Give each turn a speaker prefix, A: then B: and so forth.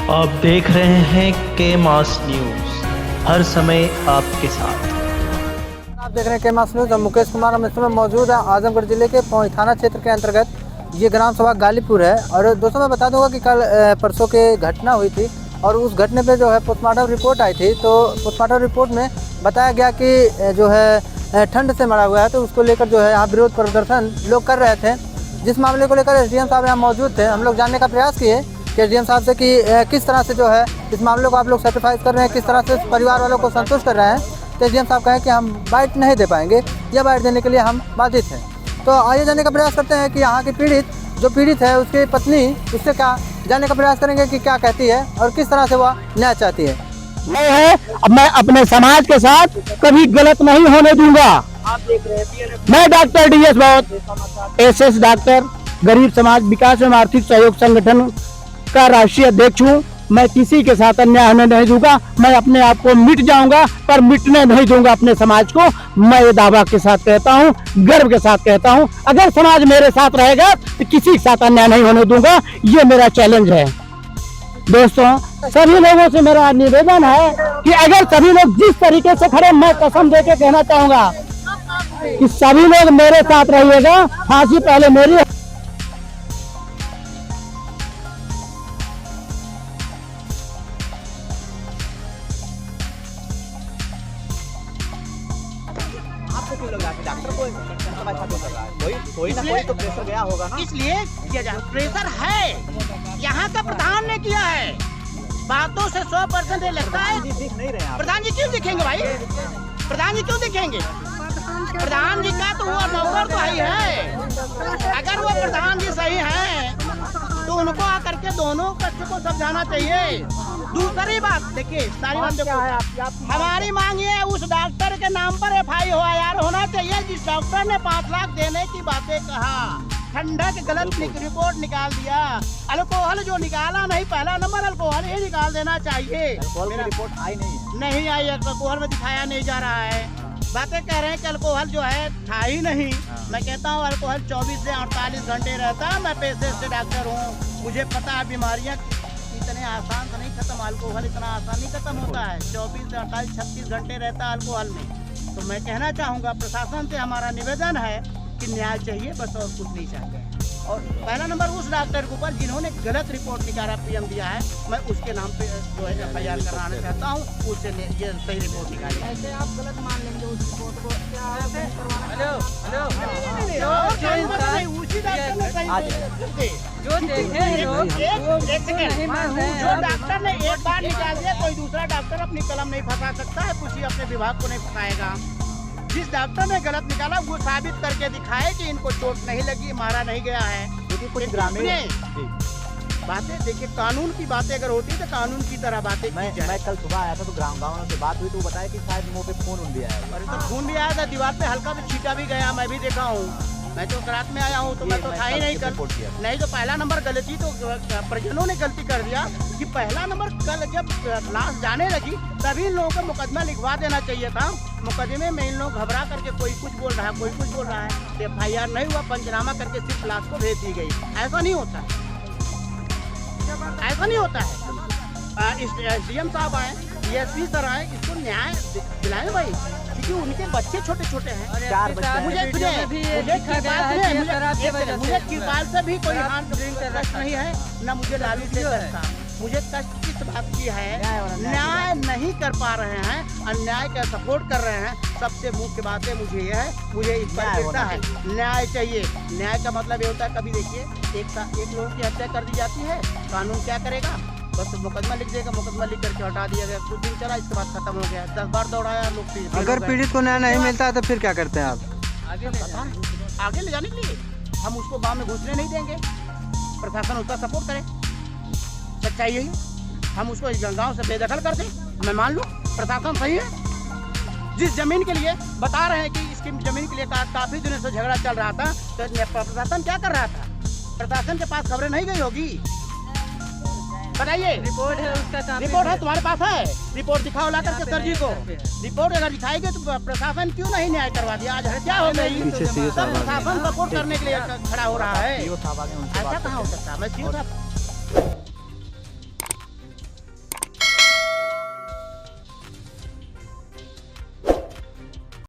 A: आप देख रहे हैं के मास न्यूज़, हर समय आपके साथ।
B: आप देख रहे हैं के मास न्यूज़। हम मुकेश कुमार हम इस समय मौजूद हैं आजमगढ़ जिले के पौड़ी थाना क्षेत्र के अंतर्गत ये ग्राम सभा गालीपुर है। और दोस्तों मैं बता दूंगा कि कल परसों के घटना हुई थी और उस घटने पे जो है पोस्टमार्टम रिपोर्ट आई थी। तो पोस्टमार्टम रिपोर्ट में बताया गया कि जो है ठंड से मरा हुआ है, तो उसको लेकर जो है यहाँ विरोध प्रदर्शन लोग कर रहे थे। जिस मामले को लेकर एसडीएम साहब यहाँ मौजूद थे, हम लोग जानने का प्रयास किए कि एसडीएम साहब से कि किस तरह से जो है इस मामले को आप लोग सेटिस्फाई कर रहे हैं, किस तरह से परिवार वालों को संतुष्ट कर रहे हैं। तो एसडीएम साहब कहें कि हम बाइट नहीं दे पाएंगे या बाइट देने के लिए हम बाधित हैं। तो आइए जानने का प्रयास करते हैं कि यहाँ की पीड़ित है उसकी पत्नी, उससे क्या जानने का प्रयास करेंगे कि क्या कहती है और किस तरह से वह न्याय चाहती है।
C: मैं अपने समाज के साथ कभी गलत नहीं होने दूंगा।
B: आप देख रहे हैं
C: मैं डॉक्टर डीएस बहुत एसएस डॉक्टर गरीब समाज विकास एवं आर्थिक सहयोग संगठन का राष्ट्रीय अध्यक्ष हूँ। मैं किसी के साथ अन्याय होने नहीं दूंगा। मैं अपने आप को मिट जाऊंगा पर मिटने नहीं दूंगा अपने समाज को। मैं ये दावा के साथ कहता हूँ, गर्व के साथ कहता हूँ, अगर समाज मेरे साथ रहेगा तो किसी के साथ अन्याय नहीं होने दूंगा। ये मेरा चैलेंज है। दोस्तों, सभी लोगों से मेरा निवेदन है कि अगर सभी लोग जिस तरीके से खड़े, मैं कसम दे के कहना चाहूंगा कि सभी लोग मेरे साथ रहिएगा। फांसी पहले मेरी।
B: आपको क्यों लग रहा है कि डॉक्टर कोई ना कोई तो प्रेशर गया होगा ना, इसलिए किया जाए। प्रेशर है, यहाँ का प्रधान ने किया है। बातों से 100% लगता है। दिख नहीं रहे प्रधान जी क्यों दिखेंगे भाई? प्रधान जी क्यों दिखेंगे? प्रधान जी का तो वो नौकर तो ही है। अगर वो प्रधान जी सही हैं तो उनको आकर के दोनों बच्चों को समझाना चाहिए। दूसरी बात देखिए, सारी बात देखो, हमारी मांग ये है उस डॉक्टर के नाम पर FIR होना चाहिए जिस डॉक्टर ने 5 लाख देने की बातें कहा। ठंडक गलत रिपोर्ट निकाल दिया। अल्कोहल जो निकाला नहीं, पहला नंबर अल्कोहल ही निकाल देना चाहिए। रिपोर्ट आई नहीं आई, अल्कोहल में दिखाया नहीं जा रहा है। बातें कह रहे हैं कि अल्कोहल जो है था ही नहीं। मैं कहता हूँ अल्कोहल 24 से 48 घंटे रहता है। मैं पेशे से डॉक्टर हूँ, मुझे पता है बीमारियाँ इतने आसान तो नहीं खत्म, अल्कोहल इतना आसान नहीं खत्म होता है। 24 से 48 36 घंटे रहता है अल्कोहल में। तो मैं कहना चाहूँगा प्रशासन से हमारा निवेदन है कि न्याय चाहिए, बस और कुछ नहीं चाहते। और पहला नंबर उस डॉक्टर के ऊपर जिन्होंने गलत रिपोर्ट निकाला PM दिया है, मैं उसके नाम पे जो है FIR कराना चाहता हूँ। उससे ये सही रिपोर्ट निकाली। ऐसे आप गलत मान लेंगे उस रिपोर्ट को? जो डॉक्टर ने एक बार निकाल दिया, कोई दूसरा डॉक्टर अपनी कलम नहीं फंसा सकता है, कुछ अपने विभाग को नहीं फंसाएगा। जिस डॉक्टर ने गलत निकाला वो साबित करके दिखाए कि इनको चोट नहीं लगी, मारा नहीं गया है। कुछ ग्रामीण बातें देखिए, कानून की बातें अगर होती तो कानून की तरह बातें मैं कल सुबह आया था तो गाँव से बात हुई तो बताया कि शायद मुँह पे खून भी आया। अरे तो खून भी आया था, दीवार पे हल्का भी छीटा भी गया, मैं भी देखा हूँ। मैं तो रात में आया हूँ तो मैं तो था ही नहीं कल। नहीं तो पहला नंबर गलती तो परिजनों ने गलती कर दिया कि पहला नंबर कल जब लाश जाने लगी तभी इन लोगों को मुकदमा लिखवा देना चाहिए था। मुकदमे में इन लोग घबरा करके कोई कुछ बोल रहा है, कोई कुछ बोल रहा है। FIR नहीं हुआ, पंचनामा करके सिर्फ लाश को भेज दी गई। ऐसा नहीं होता है, ऐसा नहीं होता है। CM साहब आए, DSP सर आए, इसको न्याय दिलाएं भाई, क्योंकि उनके बच्चे छोटे छोटे हैं। मुझे कृपाल से भी कोई हाथ नहीं है, न मुझे लालू से करता। मुझे कष्ट किस बात की है? न्याय नहीं कर पा रहे हैं, अन्याय का सपोर्ट कर रहे हैं। सबसे मुख्य बात है मुझे यह है, मुझे इस पर चिंता है। न्याय चाहिए। न्याय का मतलब ये होता है, कभी देखिए एक लोगों की हत्या कर दी जाती है, कानून क्या करेगा? बस मुकदमा लिख देगा, मुकदमा लिख करके हटा दिया गया, कुछ दिन चला, इसके बाद खत्म हो गया। 10 बार दौड़ाया लोग। अगर पीड़ित को न्याय नहीं मिलता है तो फिर क्या करते हैं आप? आगे ले जाने के लिए हम उसको गाँव में घुसने नहीं देंगे। प्रशासन उसका सपोर्ट करे, सच्चाई यही। हम उसको गाँव से बेदखल कर दें, मैं मान लूँ प्रशासन सही है। जिस जमीन के लिए बता रहे हैं कि इसकी जमीन के लिए काफी दिनों से झगड़ा चल रहा था, तो प्रशासन क्या कर रहा था? प्रशासन के पास खबरें नहीं गई होगी? बताइए। रिपोर्ट है उसका, रिपोर्ट है तुम्हारे पास है? रिपोर्ट दिखाओ ला करके सर जी को। रिपोर्ट अगर दिखाएगी तो प्रशासन क्यों नहीं न्याय करवा दिया? आज हत्या हो गई, प्रशासन सपोर्ट करने के लिए खड़ा हो रहा है। ऐसा कहाँ हो सकता है? मैं